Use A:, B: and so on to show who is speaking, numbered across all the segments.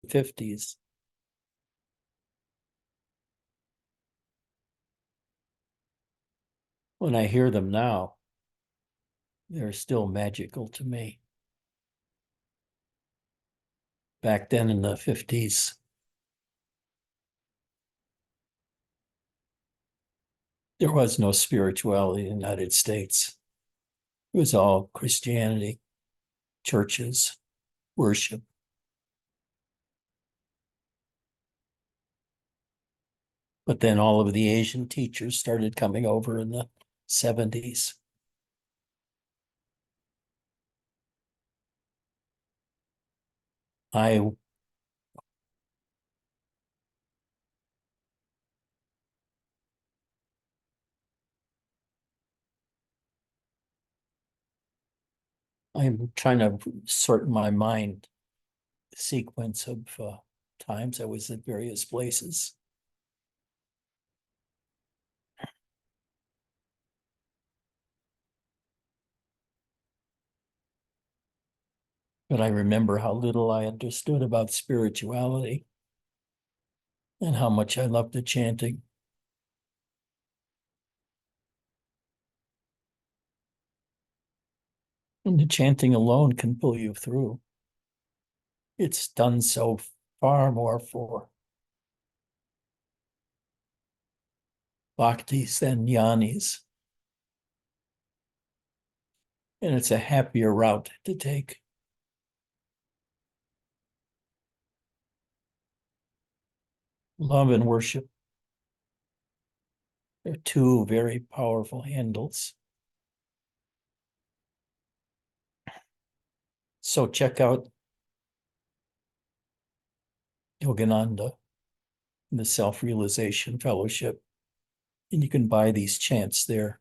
A: 50s. When I hear them now, they're still magical to me. Back then in the 50s, there was no spirituality in the United States. It was all Christianity, churches, worship. But then all of the Asian teachers started coming over in the 70s. I'm trying to sort my mind sequence of times I was at various places. But I remember how little I understood about spirituality and how much I loved the chanting. And the chanting alone can pull you through. It's done so far more for bhaktis than jnanis. And it's a happier route to take. Love and worship are two very powerful handles. So check out Yogananda, the Self-Realization Fellowship, and you can buy these chants there.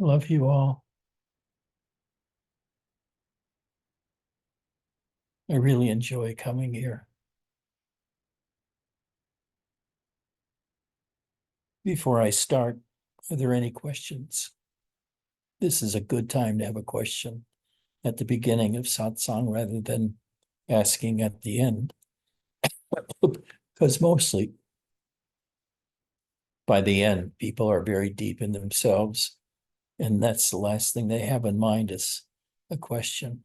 A: Love you all. I really enjoy coming here. Before I start, are there any questions? This is a good time to have a question at the beginning of satsang rather than asking at the end. Because mostly by the end, people are very deep in themselves, and that's the last thing they have in mind is a question.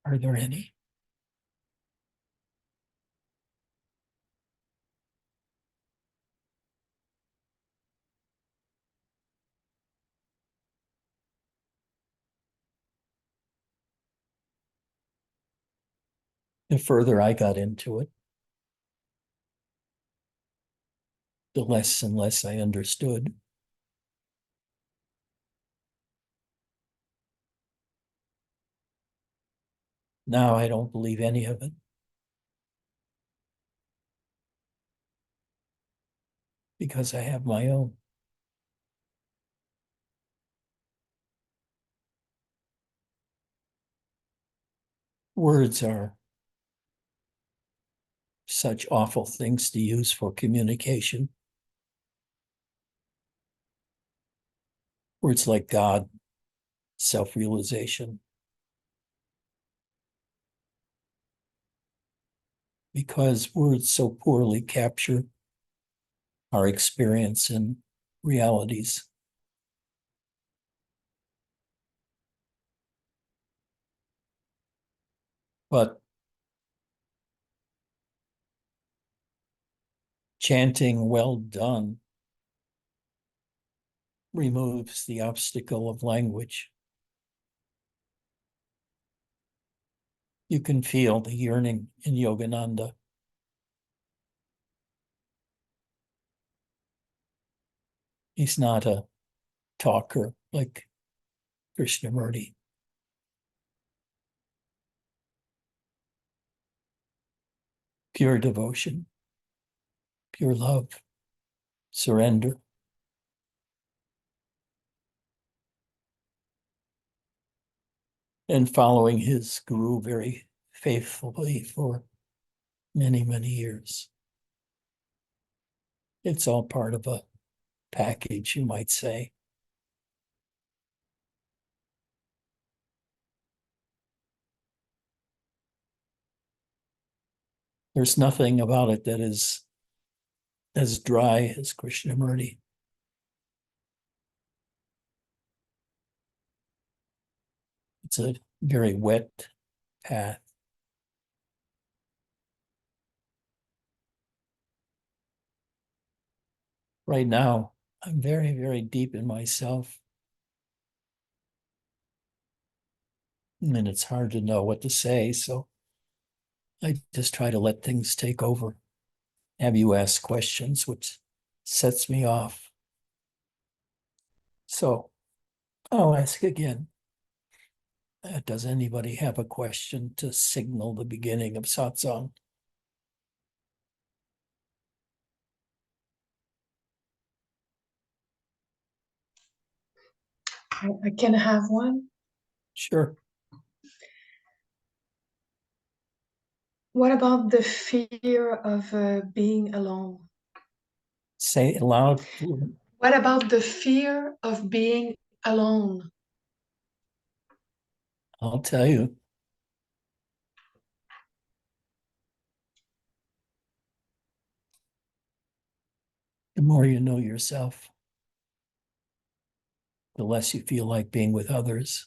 A: Are there any? The further I got into it, the less and less I understood. Now I don't believe any of it because I have my own. Words are such awful things to use for communication. Words like God, self-realization. Because words so poorly capture our experience and realities. But chanting well done removes the obstacle of language. You can feel the yearning in Yogananda. He's not a talker like Krishnamurti. Pure devotion, pure love, surrender. and following his guru very faithfully for many, many years. It's all part of a package, you might say. There's nothing about it that is as dry as Krishnamurti. It's a very wet path. Right now, I'm very, very deep in myself. And it's hard to know what to say, so I just try to let things take over. Have you ask questions, which sets me off. So I'll ask again. Does anybody have a question to signal the beginning of satsang?
B: I can have one.
A: Sure.
B: What about the fear of being alone?
A: Say it loud.
B: What about the fear of being alone?
A: I'll tell you. The more you know yourself, the less you feel like being with others.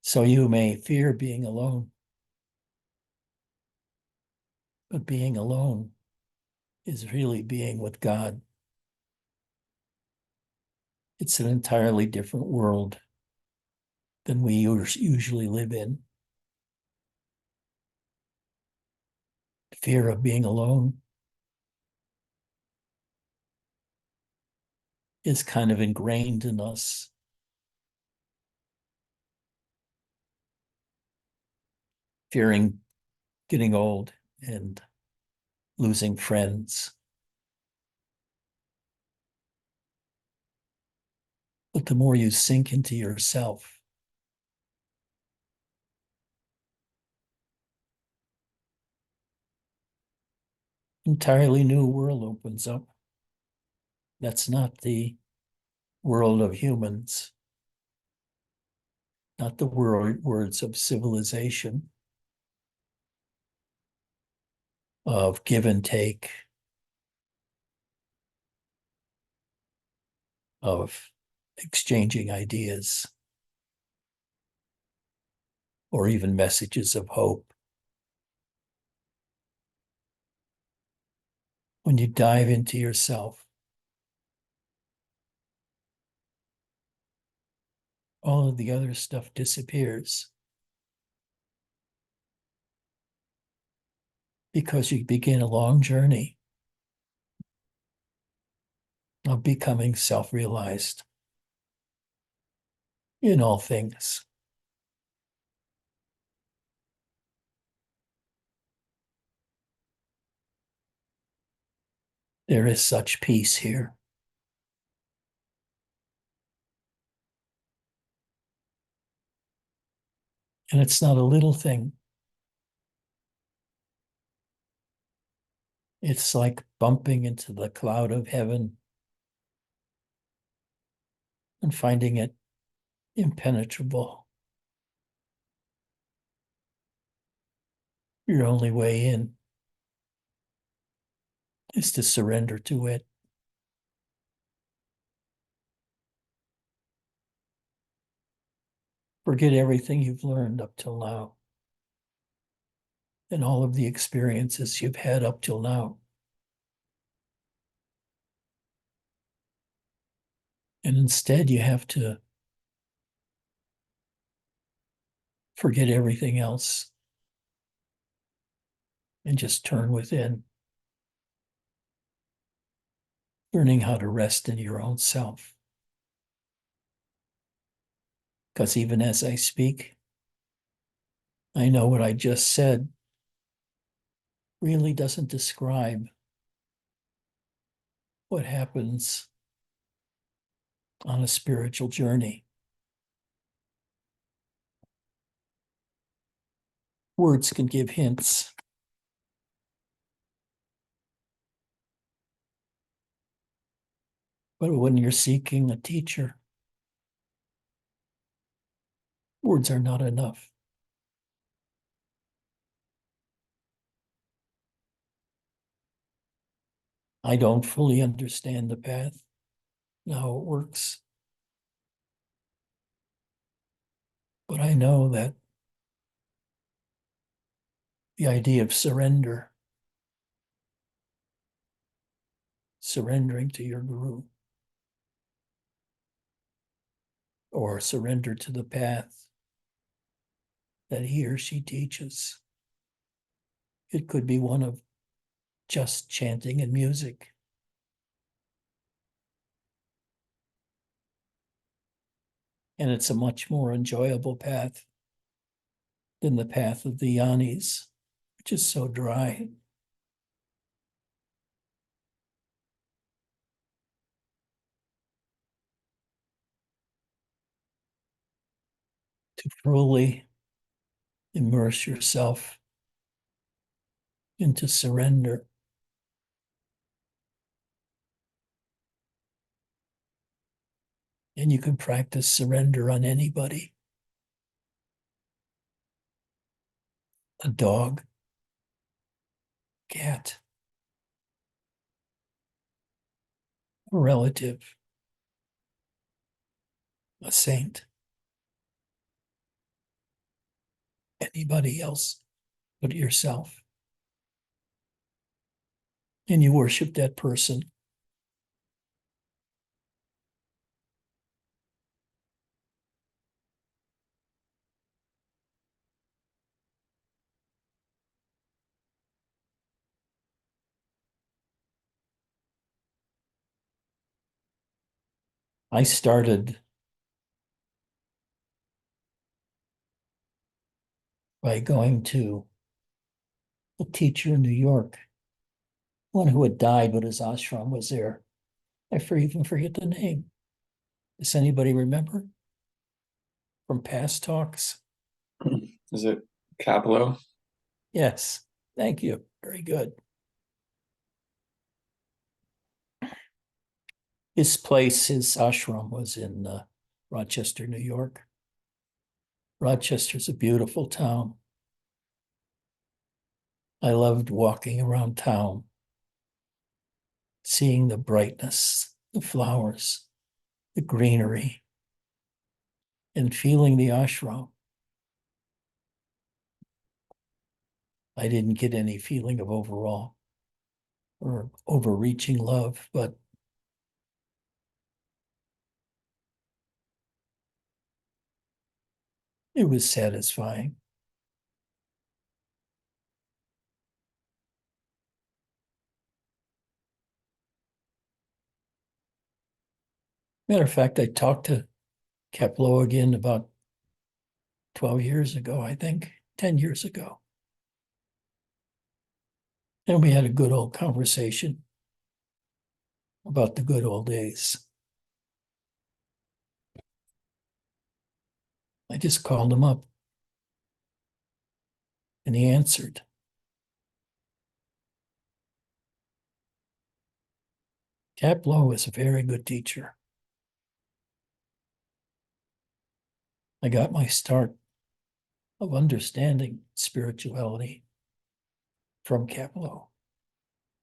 A: So you may fear being alone, but being alone is really being with God. It's an entirely different world than we usually live in. Fear of being alone is kind of ingrained in us. Fearing getting old and losing friends. But the more you sink into yourself, entirely new world opens up. That's not the world of humans, not the words of civilization, of give and take, of exchanging ideas, or even messages of hope. When you dive into yourself, all of the other stuff disappears because you begin a long journey of becoming self-realized in all things. There is such peace here. And it's not a little thing. It's like bumping into the cloud of heaven and finding it impenetrable. Your only way in is to surrender to it. Forget everything you've learned up till now and all of the experiences you've had up till now. And instead, you have to forget everything else and just turn within, learning how to rest in your own self. Because even as I speak, I know what I just said really doesn't describe what happens on a spiritual journey. Words can give hints. But when you're seeking a teacher, words are not enough. I don't fully understand the path and how it works. But I know that the idea of surrender, surrendering to your guru, or surrender to the path that he or she teaches. It could be one of just chanting and music. And it's a much more enjoyable path than the path of the yanis, which is so dry. To fully immerse yourself into surrender. And you can practice surrender on anybody. A dog, cat, a relative, a saint, anybody else but yourself. And you worship that person. I started by going to a teacher in New York, one who had died, but his ashram was there. I even forget the name. Does anybody remember from past talks?
C: Is it Capello?
A: Yes, thank you. Very good. His ashram was in Rochester, New York. Rochester's a beautiful town. I loved walking around town, seeing the brightness, the flowers, the greenery, and feeling the ashram. I didn't get any feeling of overall or overreaching love, but it was satisfying. Matter of fact, I talked to Capello again about 12 years ago, I think, 10 years ago. And we had a good old conversation about the good old days. I just called him up and he answered. Capello is a very good teacher. I got my start of understanding spirituality from Capello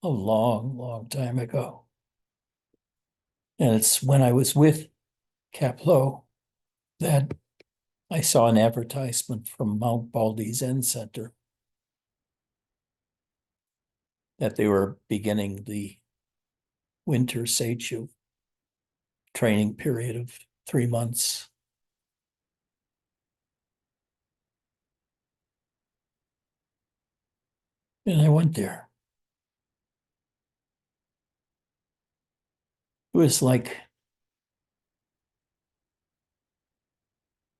A: a long, long time ago. And it's when I was with Capello that I saw an advertisement from Mount Baldy Zen Center that they were beginning the winter Seichu training period of 3 months. And I went there. It was like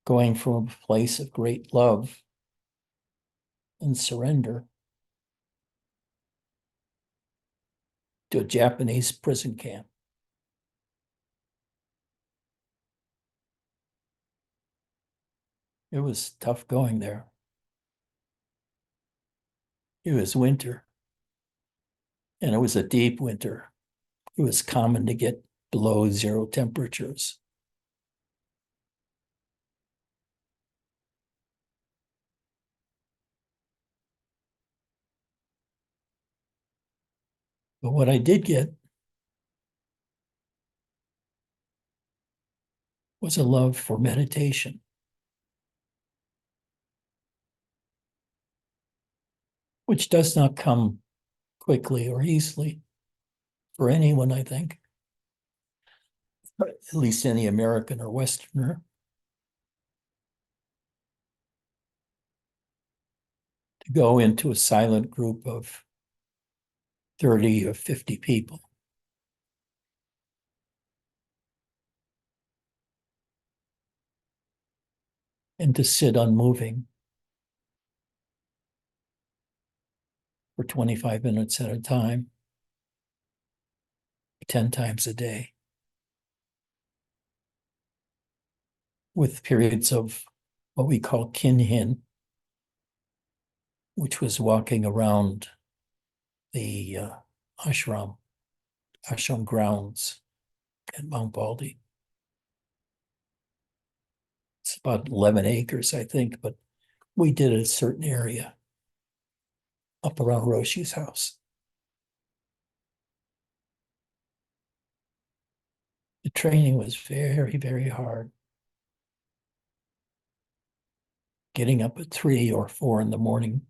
A: going from a place of great love and surrender to a Japanese prison camp. It was tough going there. It was winter, and it was a deep winter. It was common to get below zero temperatures. But what I did get was a love for meditation, which does not come quickly or easily for anyone, I think, at least any American or Westerner. To go into a silent group of 30 or 50 people and to sit unmoving for 25 minutes at a time, 10 times a day, with periods of what we call kinhin, which was walking around the ashram grounds at Mount Baldy. It's about 11 acres, I think, but we did a certain area up around Roshi's house. The training was very, very hard. Getting up at 3 or 4 in the morning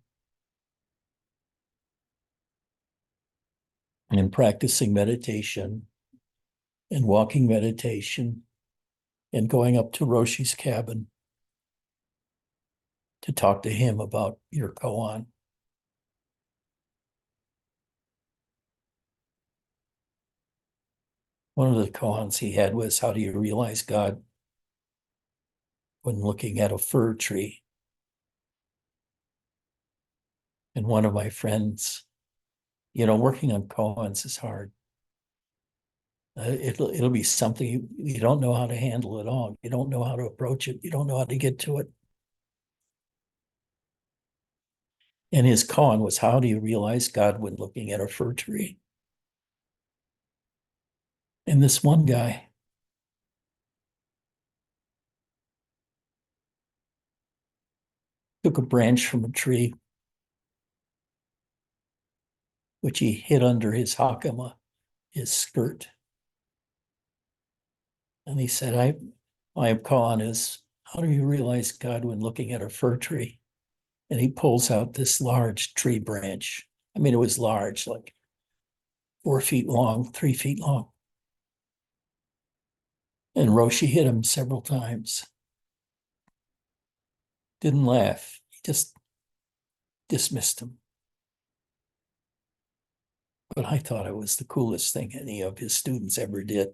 A: and practicing meditation and walking meditation and going up to Roshi's cabin to talk to him about your koan. One of the koans he had was, how do you realize God when looking at a fir tree? And one of my friends, working on koans is hard. It'll be something you don't know how to handle at all. You don't know how to approach it. You don't know how to get to it. And his koan was, how do you realize God when looking at a fir tree? And this one guy took a branch from a tree, which he hid under his hakama, his skirt. And he said, my koan is, how do you realize God when looking at a fir tree? And he pulls out this large tree branch. I mean, it was large, like 4 feet long, 3 feet long. And Roshi hit him several times. Didn't laugh. He just dismissed him. But I thought it was the coolest thing any of his students ever did.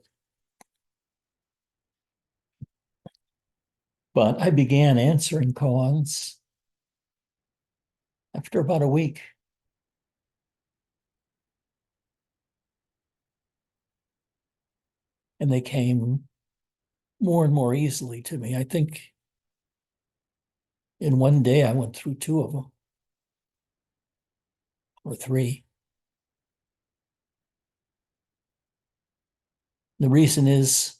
A: But I began answering koans after about a week. And they came more and more easily to me. I think in one day I went through 2 of them, or 3. The reason is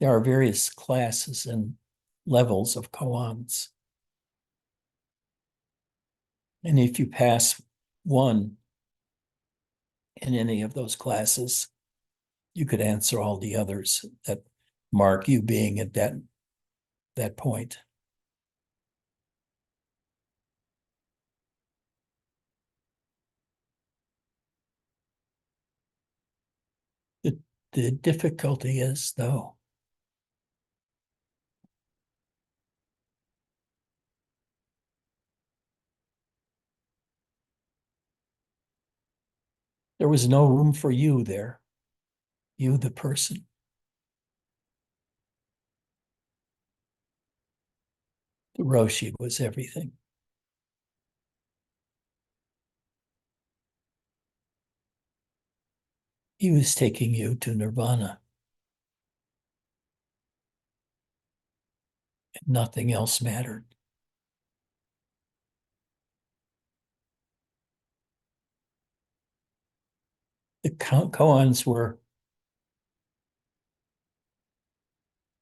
A: there are various classes and levels of koans. And if you pass one in any of those classes, you could answer all the others that mark you being at that point. The difficulty is, though, there was no room for you there, you, the person. The Roshi was everything. He was taking you to nirvana. And nothing else mattered. koans were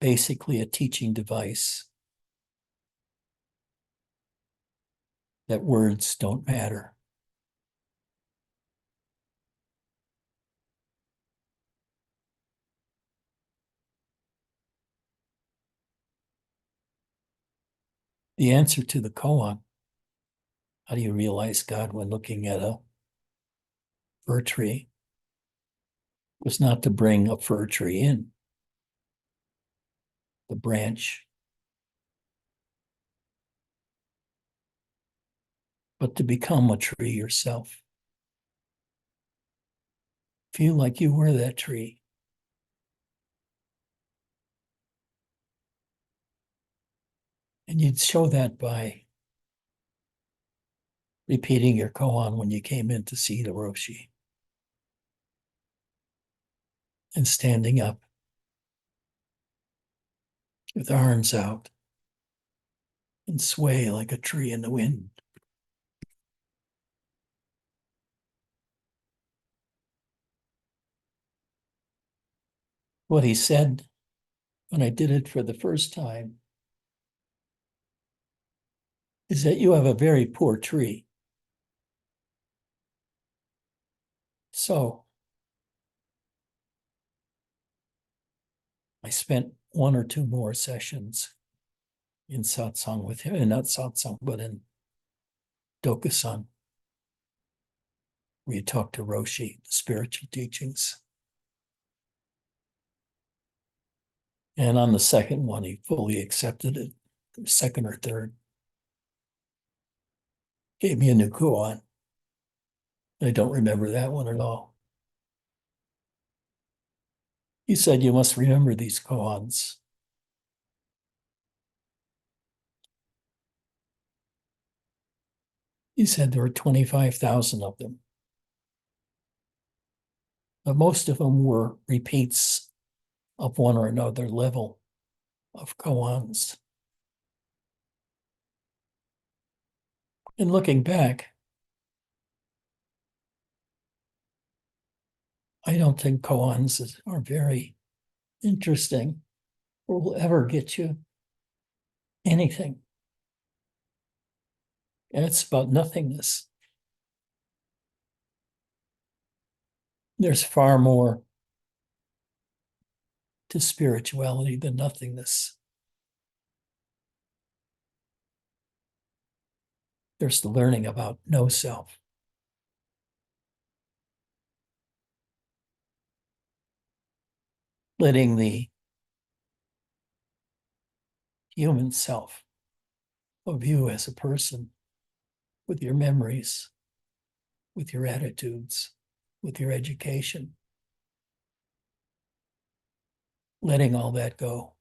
A: basically a teaching device that words don't matter. The answer to the koan, how do you realize God when looking at a fir tree, was not to bring a fir tree in, the branch, but to become a tree yourself. Feel like you were that tree. And you'd show that by repeating your koan when you came in to see the Roshi. And standing up with arms out and sway like a tree in the wind. What he said when I did it for the first time is that you have a very poor tree. So I spent one or two more sessions in satsang with him, and not satsang, but in Dokusan, where you talk to Roshi, the spiritual teachings. And on the second one, he fully accepted it, second or third. Gave me a new koan. I don't remember that one at all. He said, you must remember these koans. He said there were 25,000 of them. But most of them were repeats of one or another level of koans. And looking back, I don't think koans are very interesting or will ever get you anything. And it's about nothingness. There's far more to spirituality than nothingness. There's the learning about no self. Letting the human self of you as a person, with your memories, with your attitudes, with your education, letting all that go.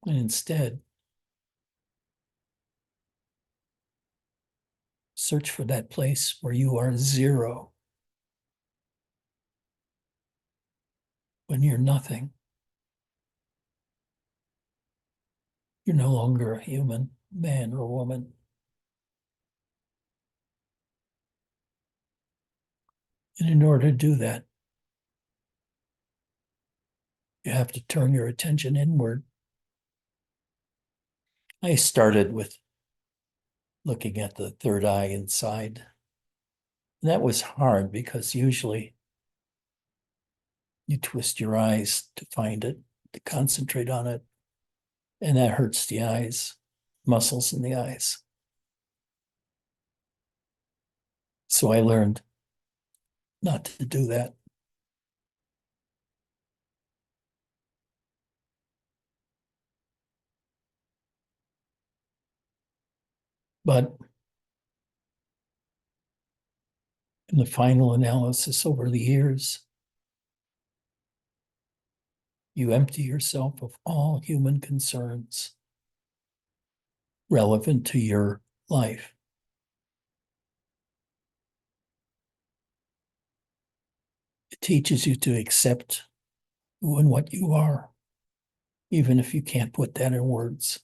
A: And instead, search for that place where you are zero, when you're nothing. You're no longer a human, man or woman. And in order to do that, you have to turn your attention inward. I started with looking at the third eye inside. And that was hard because usually you twist your eyes to find it, to concentrate on it, and that hurts the eyes, muscles in the eyes. So I learned not to do that. But in the final analysis over the years, you empty yourself of all human concerns relevant to your life. It teaches you to accept who and what you are, even if you can't put that in words.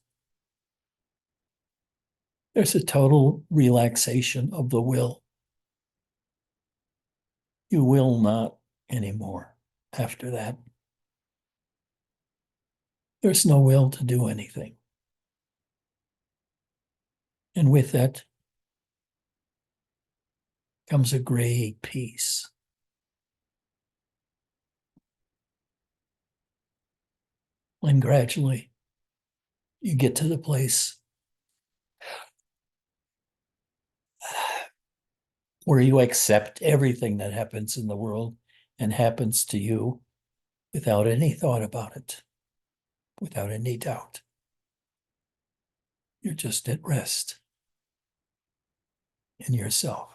A: There's a total relaxation of the will You will not anymore after that. There's no will to do anything. And with that comes a great peace. And gradually, you get to the place where you accept everything that happens in the world and happens to you without any thought about it, without any doubt. You're just at rest in yourself.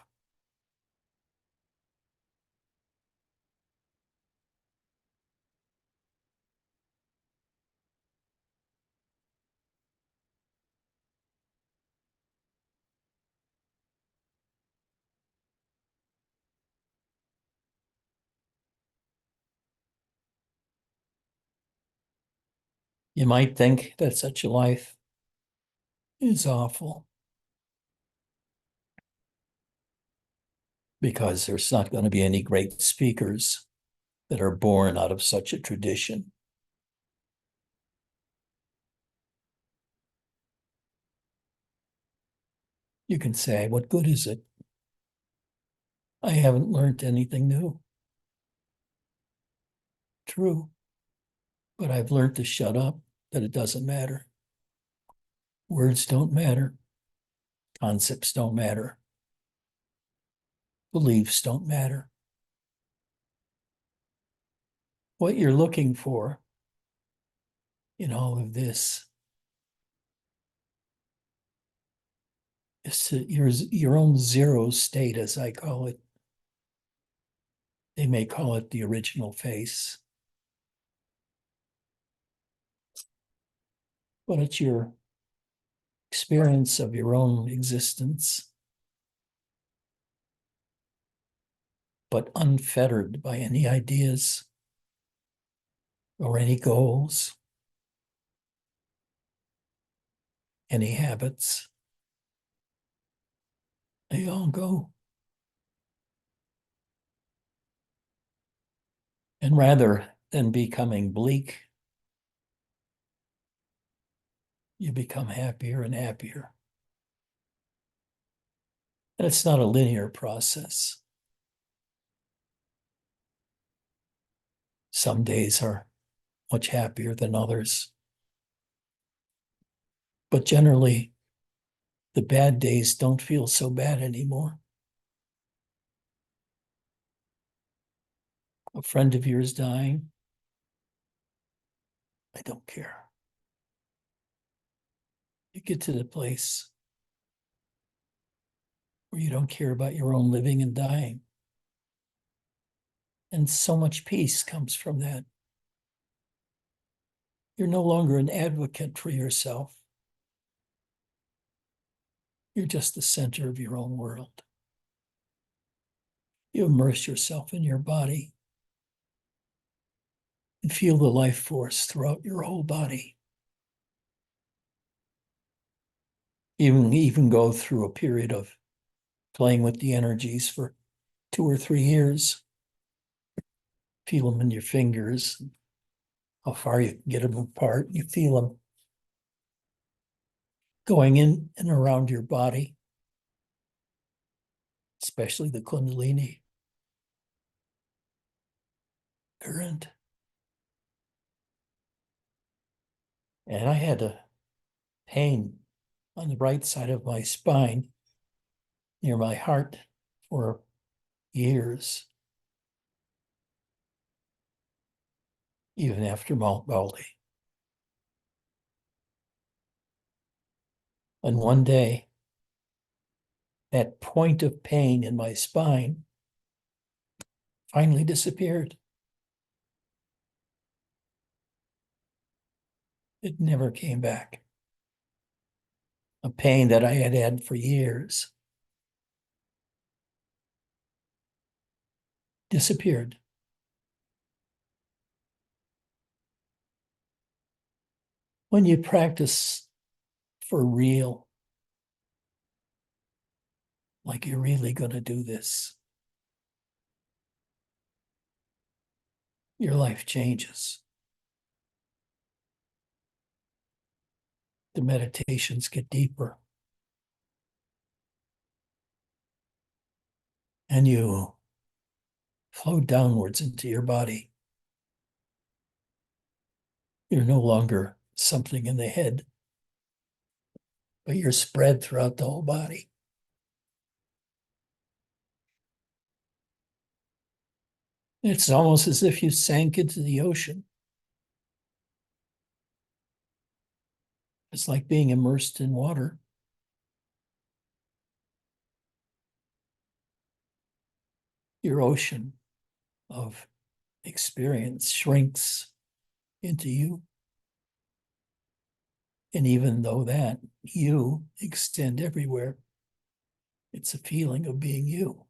A: You might think that such a life is awful because there's not going to be any great speakers that are born out of such a tradition. You can say, what good is it? I haven't learned anything new. True, but I've learned to shut up, that it doesn't matter. Words don't matter. Concepts don't matter. Beliefs don't matter. What you're looking for in all of this is to your own zero state, as I call it. They may call it the original face. But it's your experience of your own existence, but unfettered by any ideas or any goals, any habits. They all go. And rather than becoming bleak, you become happier and happier. And it's not a linear process. Some days are much happier than others. But generally, the bad days don't feel so bad anymore. A friend of yours dying, I don't care. You get to the place where you don't care about your own living and dying. And so much peace comes from that. You're no longer an advocate for yourself. You're just the center of your own world. You immerse yourself in your body and feel the life force throughout your whole body. Even go through a period of playing with the energies for 2 or 3 years. Feel them in your fingers, how far you can get them apart. You feel them going in and around your body, especially the Kundalini current. And I had a pain on the right side of my spine near my heart for years, even after Mount Baldy. And one day, that point of pain in my spine finally disappeared. It never came back. A pain that I had had for years disappeared. When you practice for real, like you're really going to do this, your life changes. The meditations get deeper. And you flow downwards into your body. You're no longer something in the head, but you're spread throughout the whole body. It's almost as if you sank into the ocean. It's like being immersed in water. Your ocean of experience shrinks into you. And even though that you extend everywhere, it's a feeling of being you.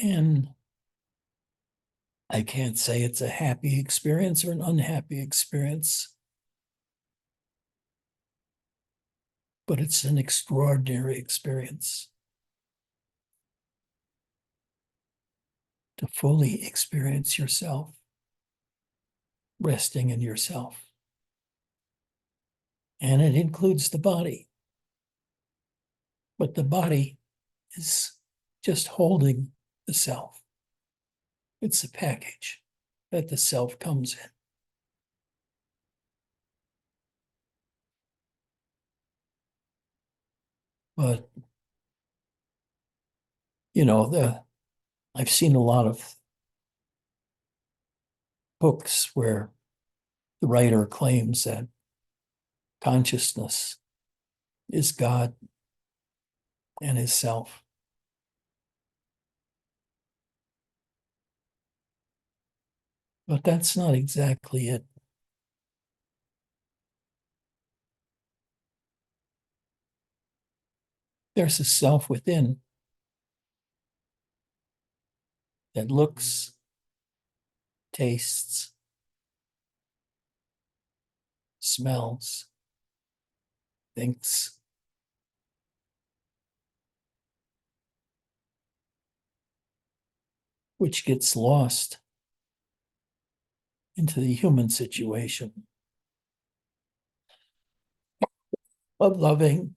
A: And I can't say it's a happy experience or an unhappy experience, but it's an extraordinary experience to fully experience yourself, resting in yourself. And it includes the body. But the body is just holding the self. It's a package that the self comes in. But, I've seen a lot of books where the writer claims that consciousness is God and his self. But that's not exactly it. There's a self within that looks, tastes, smells, thinks, which gets lost into the human situation of loving,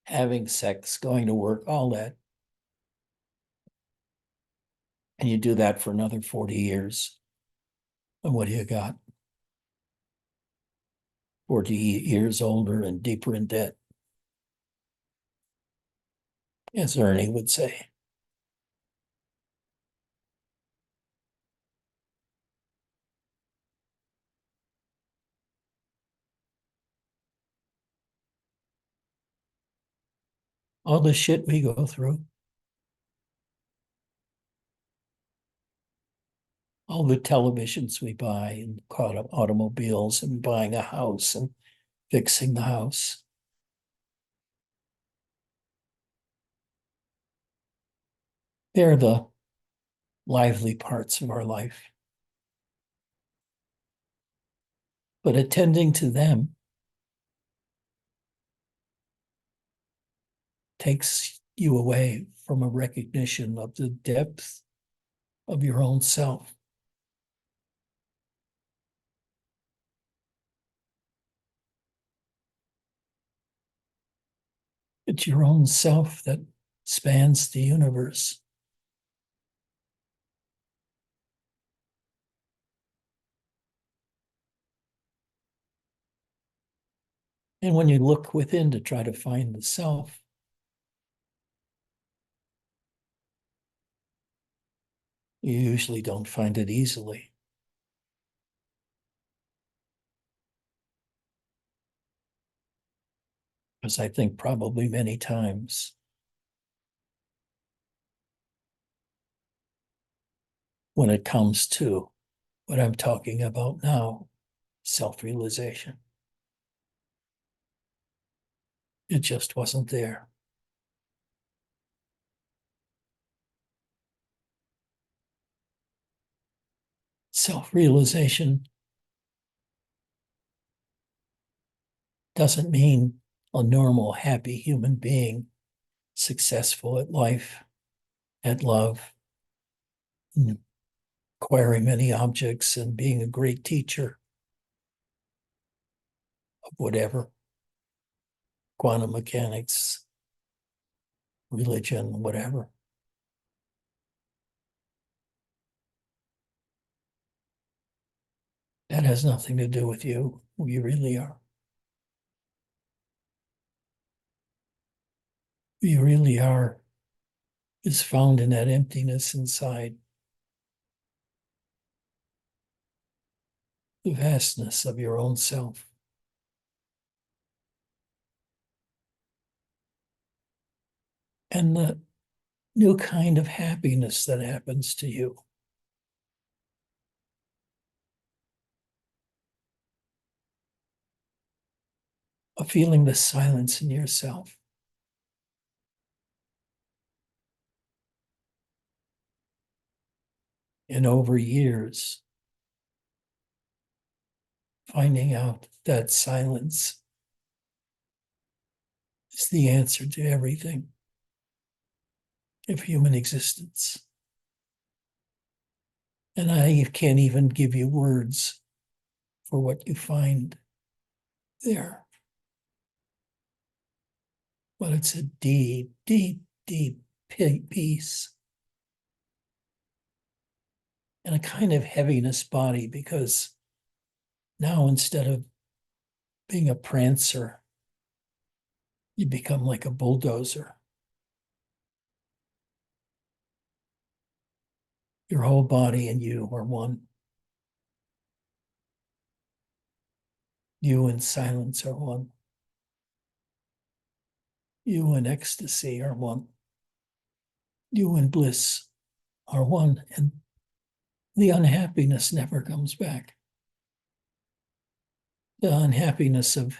A: having sex, going to work, all that. And you do that for another 40 years. And what do you got? 40 years older and deeper in debt, as Ernie would say. All the shit we go through, all the televisions we buy and automobiles and buying a house and fixing the house. They're the lively parts of our life. But attending to them takes you away from a recognition of the depth of your own self. It's your own self that spans the universe. And when you look within to try to find the self, you usually don't find it easily. Because I think probably many times when it comes to what I'm talking about now, self-realization, it just wasn't there. Self-realization doesn't mean a normal, happy human being, successful at life, at love, acquiring many objects and being a great teacher of whatever, quantum mechanics, religion, whatever. That has nothing to do with you, who you really are. Who you really are is found in that emptiness inside. The vastness of your own self. And the new kind of happiness that happens to you. Of feeling the silence in yourself. And over years, finding out that silence is the answer to everything of human existence. And I can't even give you words for what you find there. But it's a deep, deep, deep peace. And a kind of heaviness body, because now instead of being a prancer, you become like a bulldozer. Your whole body and you are one. You and silence are one. You and ecstasy are one. You and bliss are one. And the unhappiness never comes back. The unhappiness of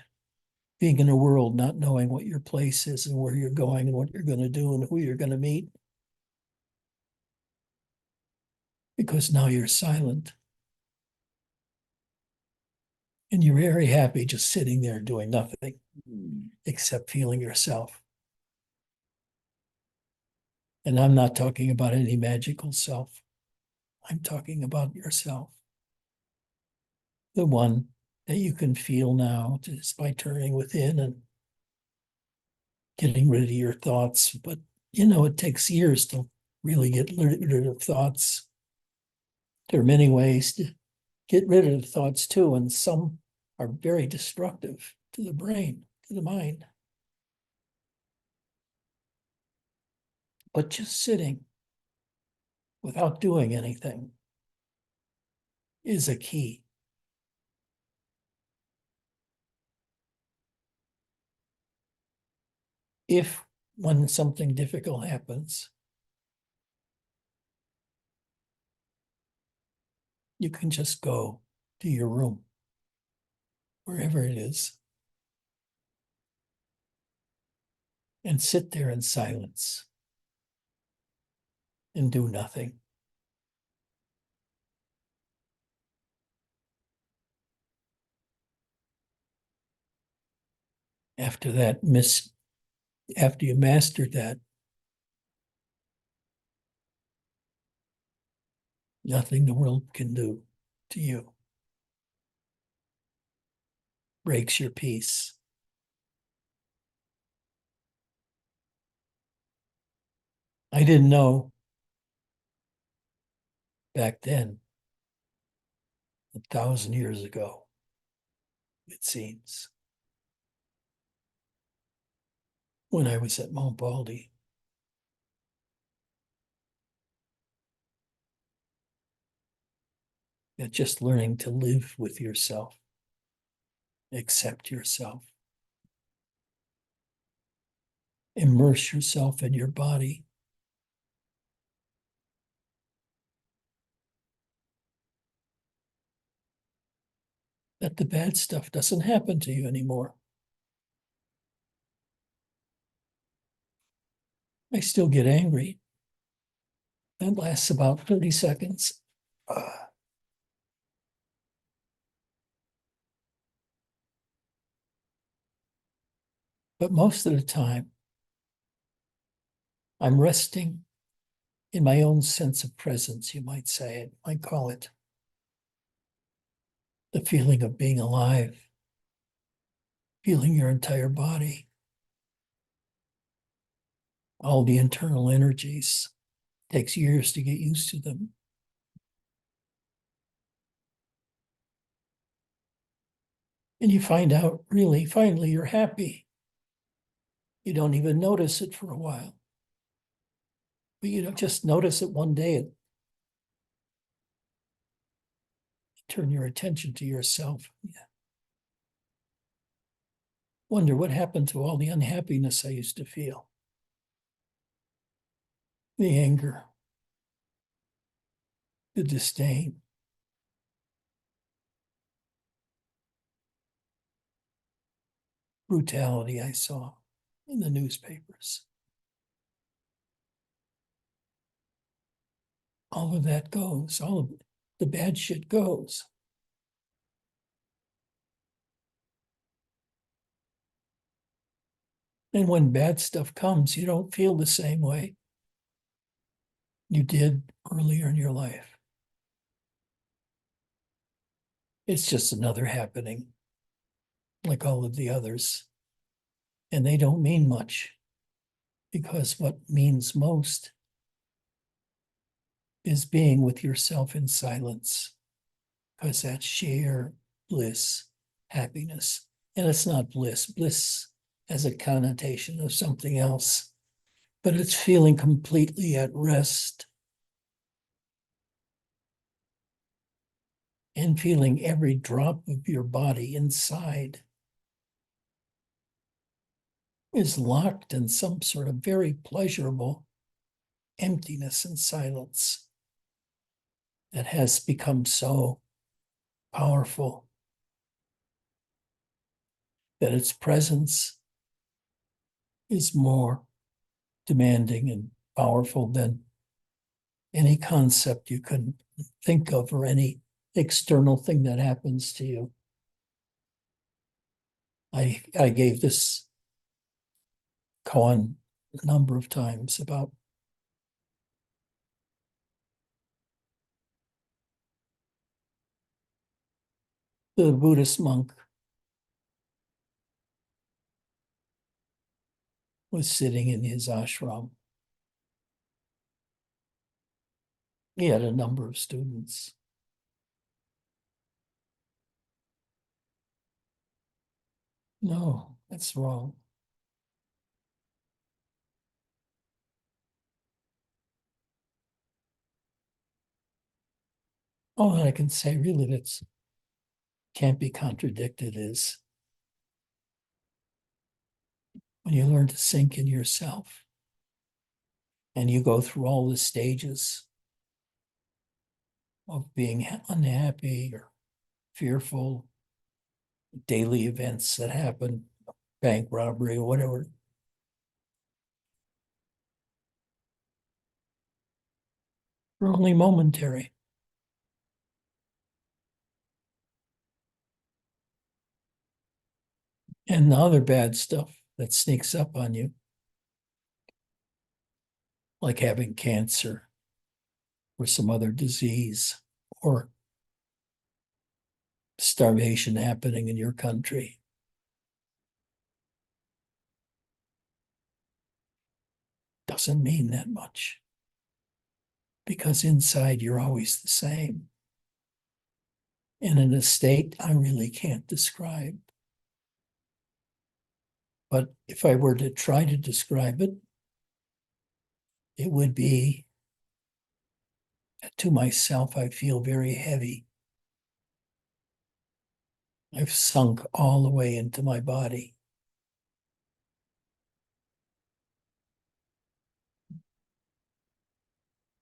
A: being in a world not knowing what your place is and where you're going and what you're going to do and who you're going to meet. Because now you're silent. And you're very happy just sitting there doing nothing except feeling yourself. And I'm not talking about any magical self. I'm talking about yourself. The one that you can feel now just by turning within and getting rid of your thoughts. But, it takes years to really get rid of thoughts. There are many ways to get rid of thoughts too, and some are very destructive to the brain, to the mind. But just sitting without doing anything is a key. If, when something difficult happens, you can just go to your room, wherever it is, and sit there in silence and do nothing. After that, after you mastered that, nothing the world can do to you breaks your peace. I didn't know back then, 1,000 years ago, it seems, when I was at Mount Baldy, that just learning to live with yourself, accept yourself, immerse yourself in your body, that the bad stuff doesn't happen to you anymore. I still get angry. That lasts about 30 seconds. But most of the time, I'm resting in my own sense of presence, you might say it, might call it. The feeling of being alive, feeling your entire body, all the internal energies. Takes years to get used to them. And you find out, really, finally, you're happy. You don't even notice it for a while. But you don't just notice it one day. You turn your attention to yourself. Wonder what happened to all the unhappiness I used to feel. The anger, the disdain. Brutality I saw in the newspapers. All of that goes, all of the bad shit goes. And when bad stuff comes, you don't feel the same way you did earlier in your life. It's just another happening, like all of the others. And they don't mean much, because what means most is being with yourself in silence, because that's sheer bliss, happiness. And it's not bliss. Bliss has a connotation of something else, but it's feeling completely at rest and feeling every drop of your body inside is locked in some sort of very pleasurable emptiness and silence that has become so powerful that its presence is more demanding and powerful than any concept you can think of or any external thing that happens to you. I gave this koan a number of times about the Buddhist monk was sitting in his ashram. He had a number of students. No, that's wrong. All that I can say really that's can't be contradicted is when you learn to sink in yourself and you go through all the stages of being unhappy or fearful, daily events that happen, bank robbery or whatever. They're only momentary. And the other bad stuff that sneaks up on you, like having cancer or some other disease or starvation happening in your country, doesn't mean that much, because inside you're always the same. And in a state I really can't describe. But if I were to try to describe it, it would be, to myself, I feel very heavy. I've sunk all the way into my body.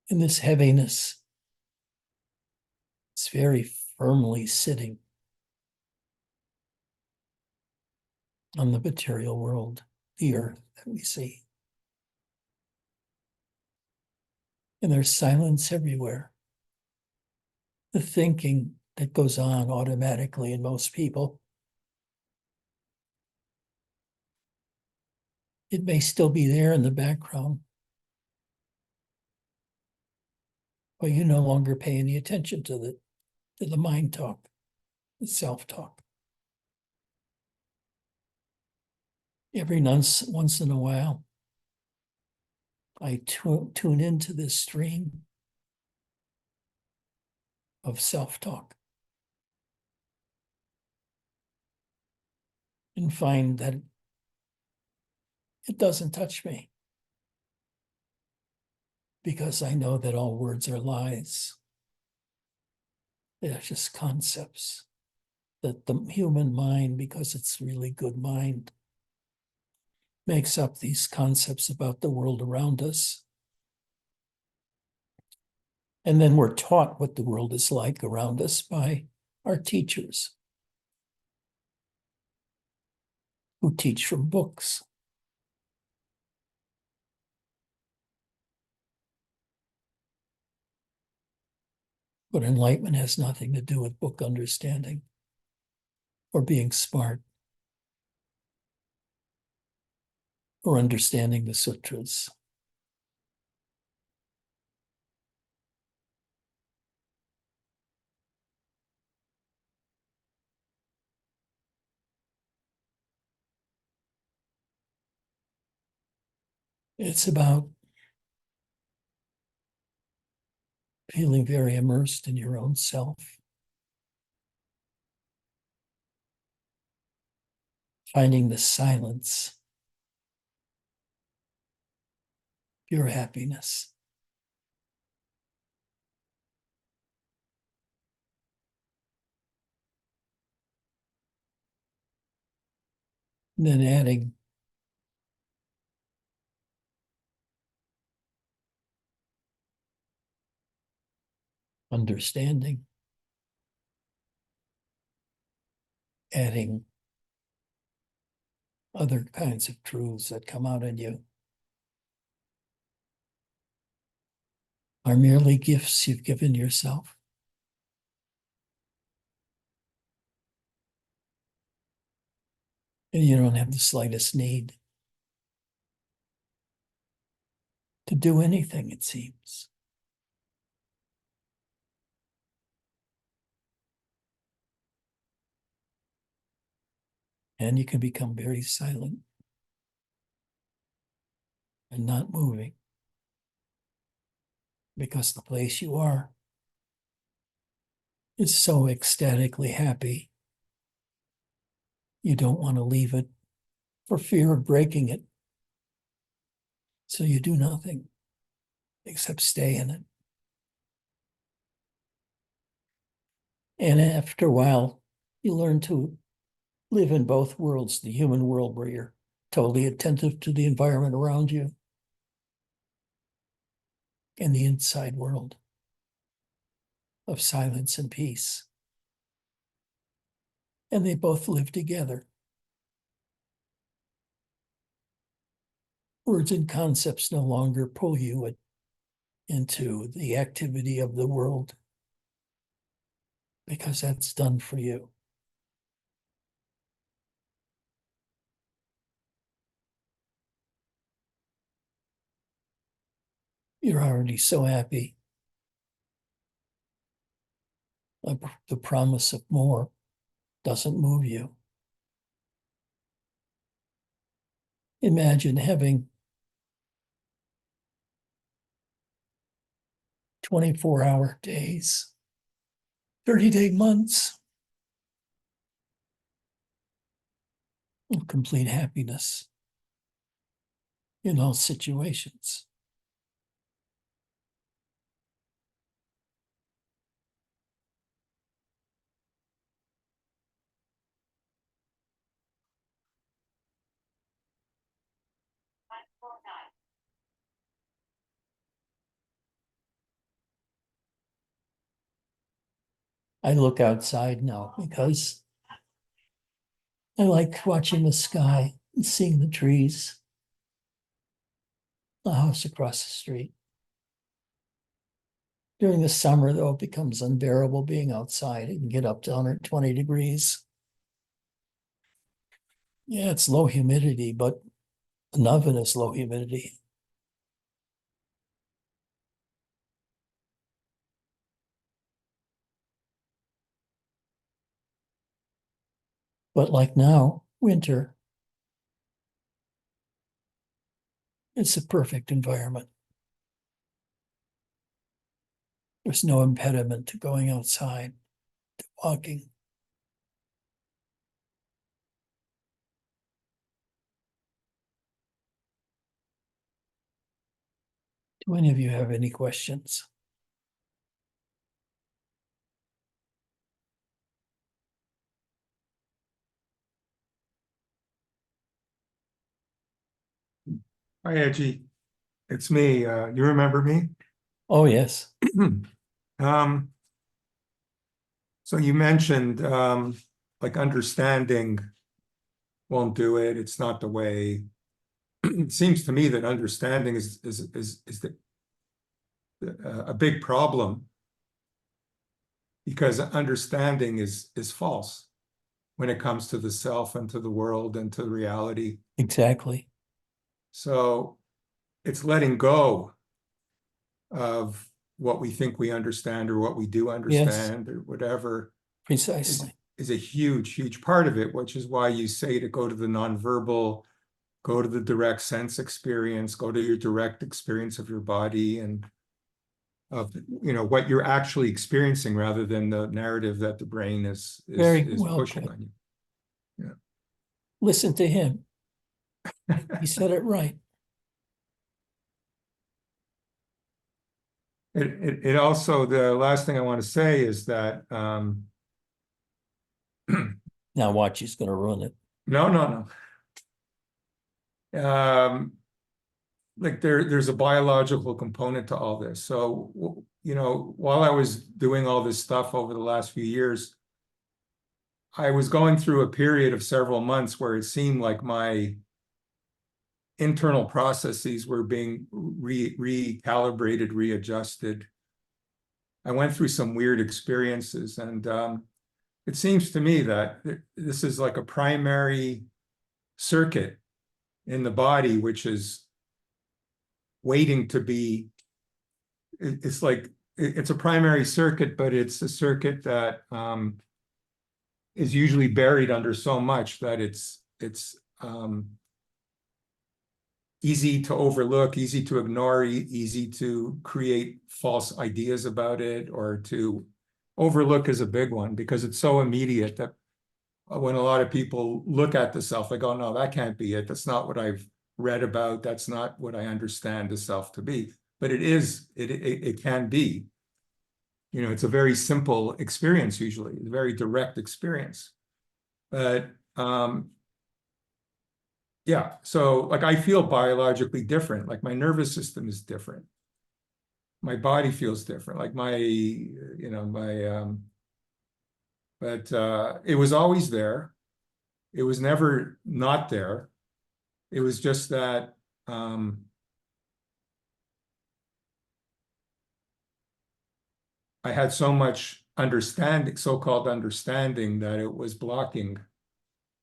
A: And this heaviness is very firmly sitting on the material world, the earth that we see. And there's silence everywhere. The thinking that goes on automatically in most people It may still be there in the background, but you no longer pay any attention to the mind talk, the self-talk. Every once in a while, I tune into this stream of self-talk and find that it doesn't touch me because I know that all words are lies. They're just concepts that the human mind, because it's really good mind, makes up these concepts about the world around us. And then we're taught what the world is like around us by our teachers who teach from books. But enlightenment has nothing to do with book understanding or being smart or understanding the sutras. It's about feeling very immersed in your own self, finding the silence, pure happiness. And then adding understanding, adding other kinds of truths that come out in you are merely gifts you've given yourself. And you don't have the slightest need to do anything, it seems. And you can become very silent and not moving because the place you are is so ecstatically happy. You don't want to leave it for fear of breaking it. So you do nothing except stay in it. And after a while, you learn to live in both worlds, the human world where you're totally attentive to the environment around you, and the inside world of silence and peace. And they both live together. Words and concepts no longer pull you into the activity of the world because that's done for you. You're already so happy. The promise of more doesn't move you. Imagine having 24-hour days, 30-day months of complete happiness in all situations. I look outside now because I like watching the sky and seeing the trees, the house across the street. During the summer, though, it becomes unbearable being outside. It can get up to 120 degrees. Yeah, it's low humidity, but An oven is low humidity. But like now, winter, it's a perfect environment. There's no impediment to going outside, to walking. Do any of you have any questions?
D: Hi, Edgy. It's me. You remember me?
A: Oh, yes.
D: Um, so you mentioned like understanding won't do it. It's not the way. It seems to me that understanding is a big problem, because understanding is false when it comes to the self and to the world and to reality.
A: Exactly.
D: So it's letting go of what we think we understand or what we do understand or whatever
A: Precisely.
D: is a huge, huge part of it, which is why you say to go to the nonverbal, go to the direct sense experience, go to your direct experience of your body and of what you're actually experiencing, rather than the narrative that the brain is
A: Very well
D: pushing
A: put.
D: on you.
A: Listen to him. He said it right.
D: It also, the last thing I want to say is that
A: Now watch, he's going to ruin it.
D: no. Like there's a biological component to all this. So, while I was doing all this stuff over the last few years, I was going through a period of several months where it seemed like my internal processes were being recalibrated, readjusted. I went through some weird experiences, and it seems to me that this is like a primary circuit in the body, which is waiting to be, it's like, it's a primary circuit, but it's a circuit that is usually buried under so much that it's easy to overlook, easy to ignore, easy to create false ideas about it, or to overlook is a big one, because it's so immediate that when a lot of people look at the self, they go, no, that can't be it. That's not what I've read about. That's not what I understand the self to be. But it is, it can be. It's a very simple experience, usually, a very direct experience. But yeah, so like I feel biologically different, like my nervous system is different. My body feels different, like but it was always there. It was never not there. It was just that I had so much understanding, so-called understanding, that it was blocking.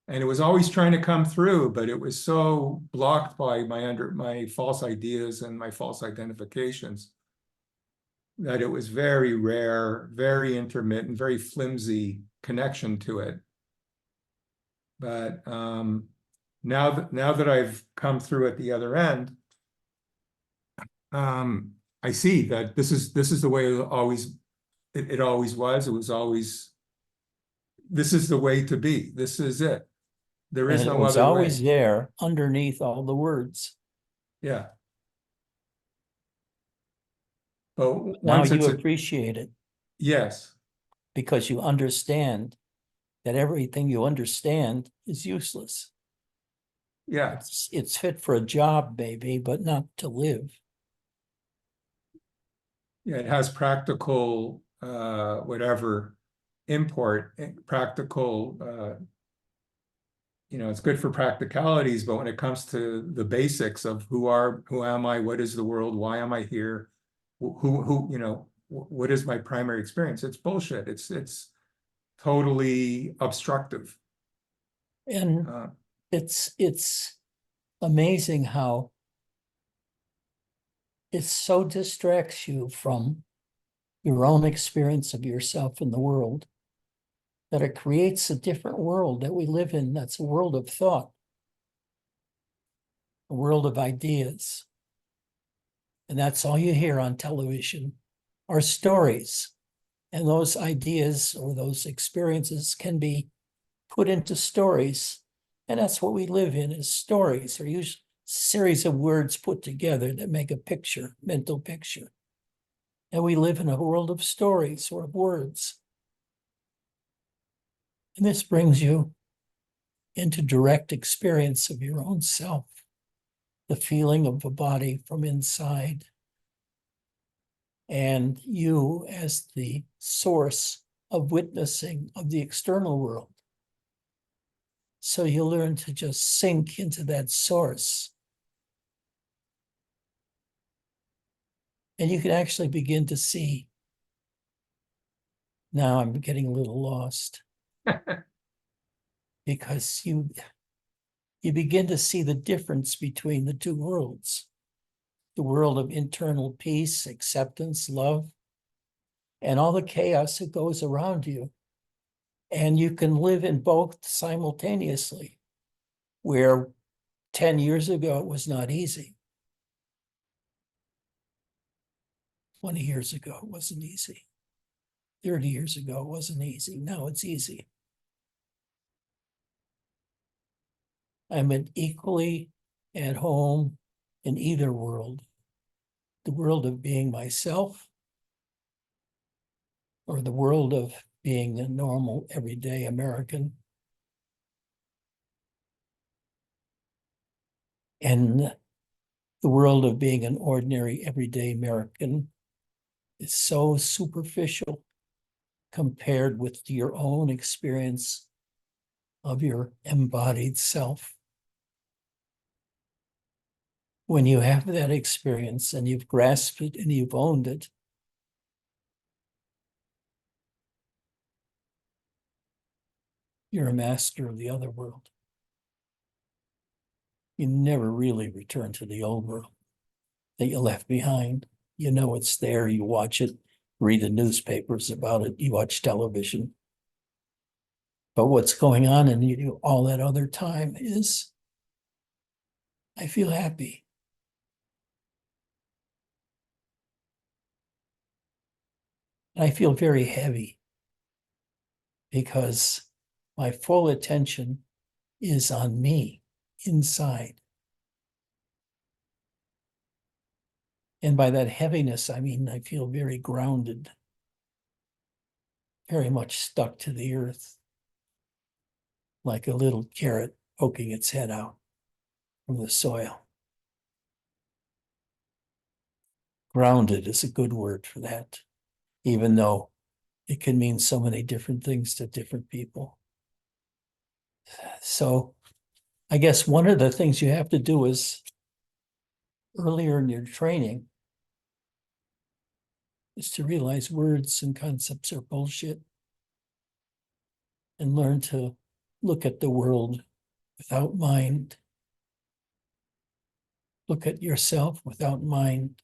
D: And it was always trying to come through, but it was so blocked by my false ideas and my false identifications that it was very rare, very intermittent, very flimsy connection to it. But now that I've come through at the other end, I see that this is the way it always was. It was always, this is the way to be. This is it. There is
A: And it
D: no
A: was
D: other
A: always
D: way.
A: there underneath all the words.
D: Yeah. But
A: Now
D: once
A: you
D: it's
A: appreciate it
D: yes.
A: because you understand that everything you understand is useless.
D: Yeah.
A: It's fit for a job, maybe, but not to live.
D: Yeah, it has practical whatever import, practical it's good for practicalities, but when it comes to the basics of who am I, what is the world, why am I here, what is my primary experience? It's bullshit. It's totally obstructive.
A: And it's amazing how it so distracts you from your own experience of yourself in the world that it creates a different world that we live in. That's a world of thought, a world of ideas. And that's all you hear on television are stories. And those ideas or those experiences can be put into stories. And that's what we live in, is stories. They're usually a series of words put together that make a picture, mental picture. And we live in a world of stories or of words. And this brings you into direct experience of your own self, the feeling of the body from inside, and you as the source of witnessing of the external world. So you learn to just sink into that source. And you can actually begin to see. Now I'm getting a little lost. Because you begin to see the difference between the two worlds. The world of internal peace, acceptance, love, and all the chaos that goes around you. And you can live in both simultaneously, where 10 years ago it was not easy. 20 years ago it wasn't easy. 30 years ago it wasn't easy. Now it's easy. I'm equally at home in either world. The world of being myself, or the world of being a normal, everyday American. And the world of being an ordinary, everyday American is so superficial compared with your own experience of your embodied self. When you have that experience and you've grasped it and you've owned it, you're a master of the other world. You never really return to the old world that you left behind. You know it's there, you watch it, read the newspapers about it, you watch television. But what's going on in you all that other time is, I feel happy. I feel very heavy because my full attention is on me inside. And by that heaviness, I mean, I feel very grounded, very much stuck to the earth, like a little carrot poking its head out from the soil. Grounded is a good word for that, even though it can mean so many different things to different people. So I guess one of the things you have to do is, earlier in your training, is to realize words and concepts are bullshit and learn to look at the world without mind. Look at yourself without mind,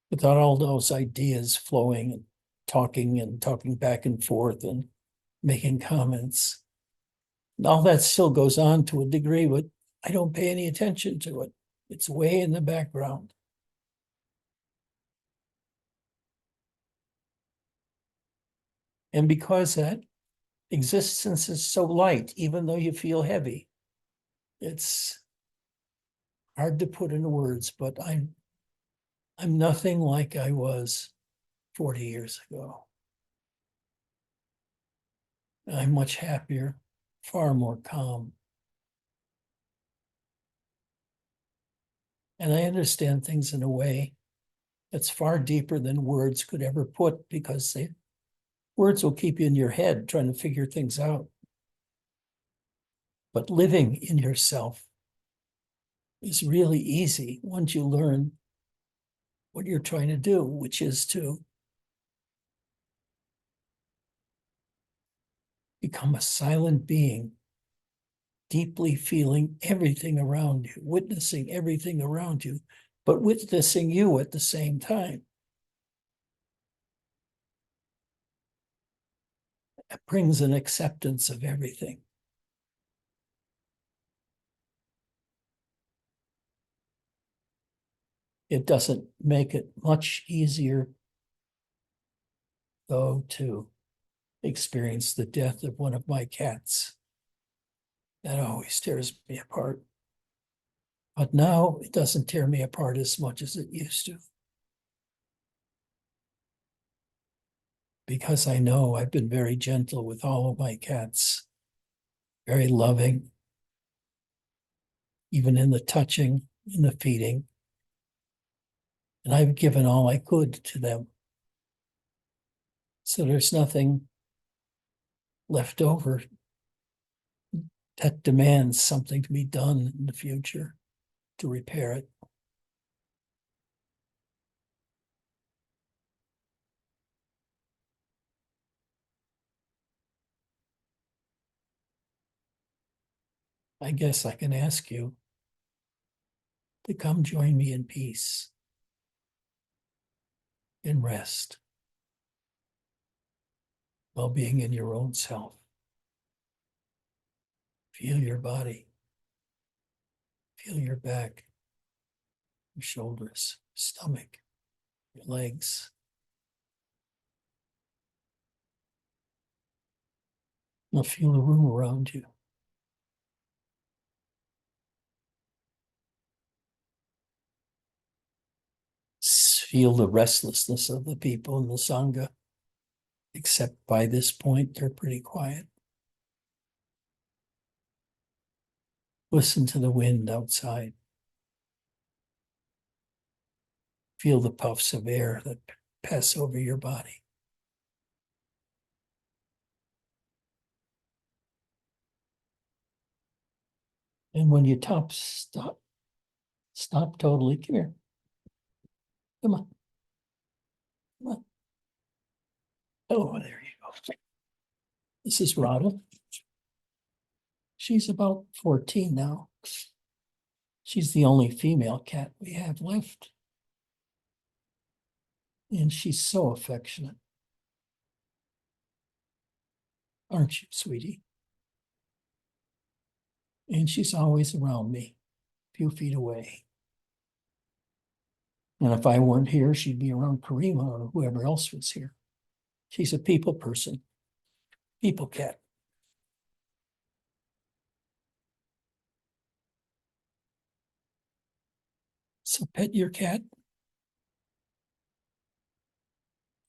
A: without all those ideas flowing and talking back and forth and making comments. And all that still goes on to a degree, but I don't pay any attention to it. It's way in the background. And because that existence is so light, even though you feel heavy, it's hard to put into words, but I'm nothing like I was 40 years ago. I'm much happier, far more calm. And I understand things in a way that's far deeper than words could ever put, because words will keep you in your head trying to figure things out. But living in yourself is really easy once you learn what you're trying to do, which is to become a silent being deeply feeling everything around you, witnessing everything around you, but witnessing you at the same time. It brings an acceptance of everything. It doesn't make it much easier, though, to experience the death of one of my cats. That always tears me apart. But now it doesn't tear me apart as much as it used to. Because I know I've been very gentle with all of my cats, very loving, even in the touching, in the feeding. And I've given all I could to them. So there's nothing left over that demands something to be done in the future to repair it. I guess I can ask you to come join me in peace, in rest, while being in your own self. Feel your body, feel your back, your shoulders, stomach, your legs. Now feel the room around you. Feel the restlessness of the people in the Sangha, except by this point, they're pretty quiet. Listen to the wind outside. Feel the puffs of air that pass over your body. And when you stop totally. Come here. Come on. Come on. Oh, there you go. This is Radha. She's about 14 now. She's the only female cat we have left. And she's so affectionate. Aren't you, sweetie? And she's always around me, a few feet away. And if I weren't here, she'd be around Karima or whoever else was here. She's a people person, people cat. So pet your cat.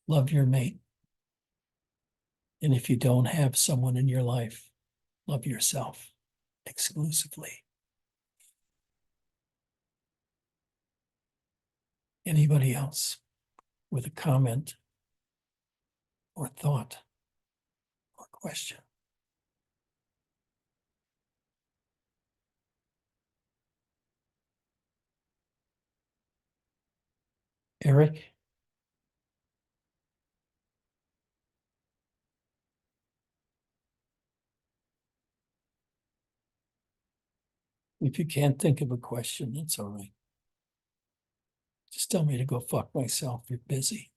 A: Love your mate. And if you don't have someone in your life, love yourself exclusively. Anybody else with a comment or thought or question? Eric? If you can't think of a question, that's all right. Just tell me to go fuck myself. You're busy.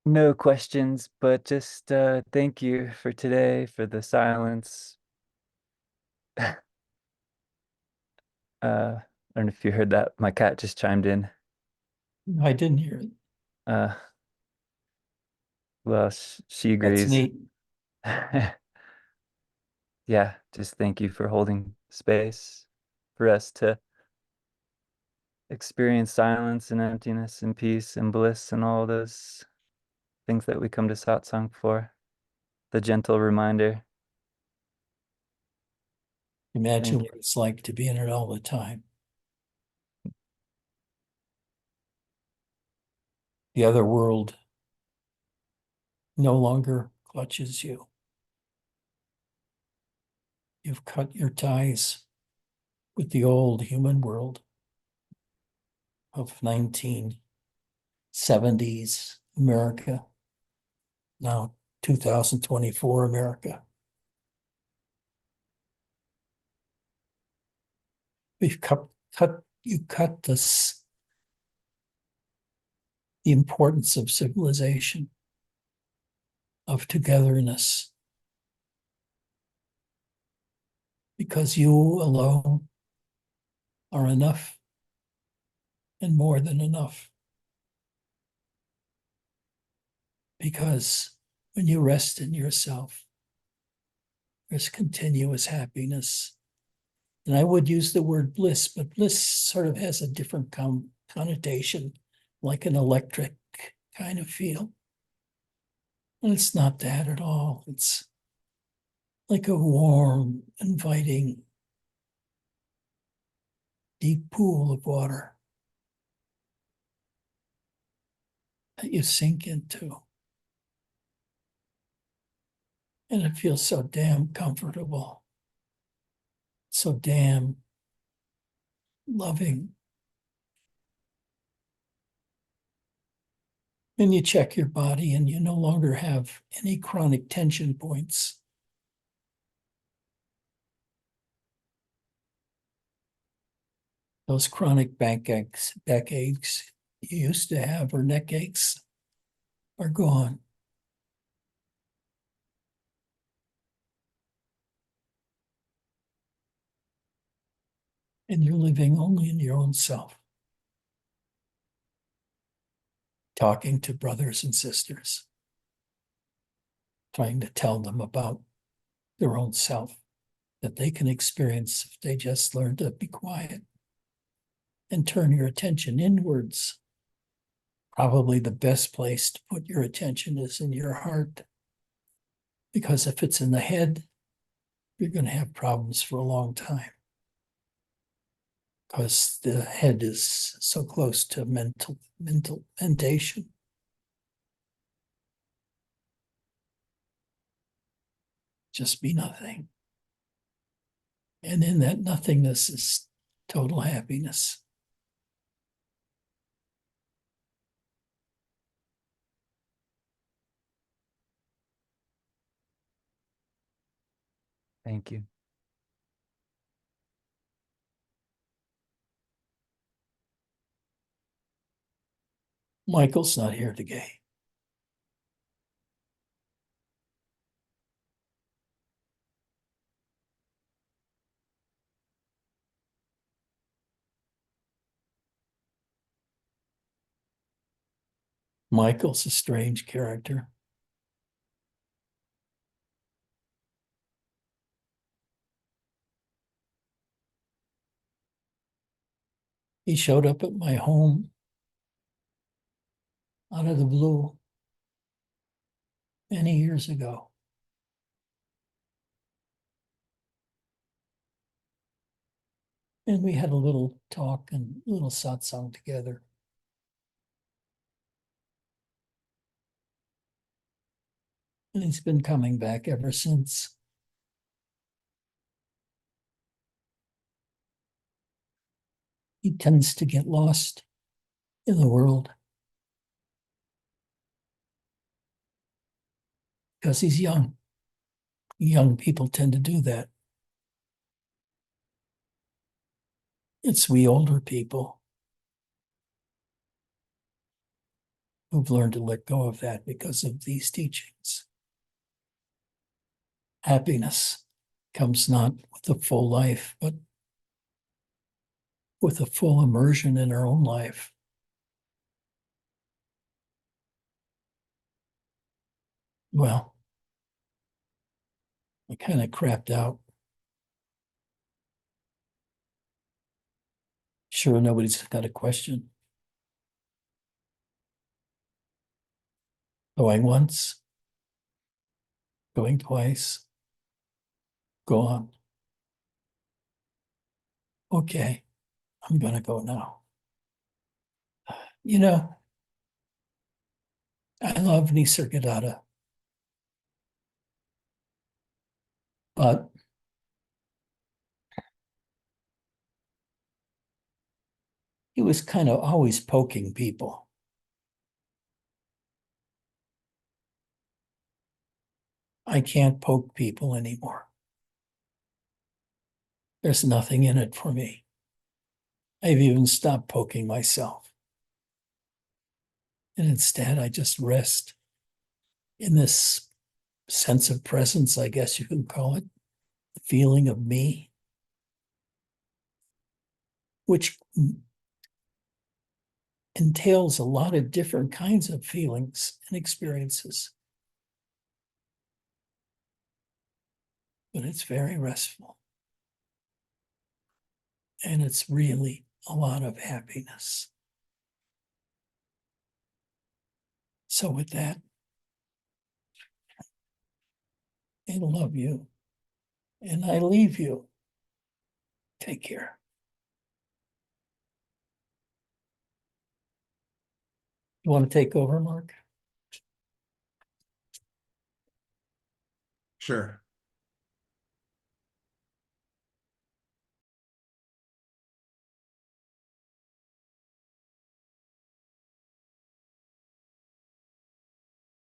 E: No questions, but just thank you for today, for the silence. I don't know if you heard that. My cat just chimed in.
A: I didn't hear it.
E: Uh, well, she
A: That's
E: agrees.
A: neat.
E: Yeah, just thank you for holding space for us to experience silence and emptiness and peace and bliss and all those things that we come to satsang for. The gentle reminder.
A: Imagine
E: Thank
A: what it's like to be in it all the time. The other world no longer clutches you. You've cut your ties with the old human world of 1970s America. Now 2024 America. You cut this, the importance of civilization, of togetherness, because you alone are enough and more than enough. Because when you rest in yourself, there's continuous happiness. And I would use the word bliss, but bliss sort of has a different connotation, like an electric kind of feel. And it's not that at all. It's like a warm, inviting, deep pool of water that you sink into. And it feels so damn comfortable, so damn loving. And you check your body and you no longer have any chronic tension points. Those chronic back aches you used to have, or neck aches, are gone. And you're living only in your own self, talking to brothers and sisters, trying to tell them about their own self that they can experience if they just learn to be quiet and turn your attention inwards. Probably the best place to put your attention is in your heart, because if it's in the head, you're going to have problems for a long time, because the head is so close to mentation. Just be nothing. And in that nothingness is total happiness.
E: Thank you.
A: Michael's not here today. Michael's a strange character. He showed up at my home out of the blue many years ago. And we had a little talk and a little satsang together. And he's been coming back ever since. He tends to get lost in the world because he's young. Young people tend to do that. It's we older people who've learned to let go of that because of these teachings. Happiness comes not with a full life, but with a full immersion in our own life. Well, I kind of crapped out. Sure, nobody's got a question. Going once, going twice, go on. Okay, I'm going to go now. You know, I love Nisargadatta, but he was kind of always poking people. I can't poke people anymore. There's nothing in it for me. I've even stopped poking myself. And instead, I just rest in this sense of presence, I guess you can call it, the feeling of me, which entails a lot of different kinds of feelings and experiences. But it's very restful. And it's really a lot of happiness. So with that, I love you. And I leave you. Take care. You want to take over, Mark?
D: Sure.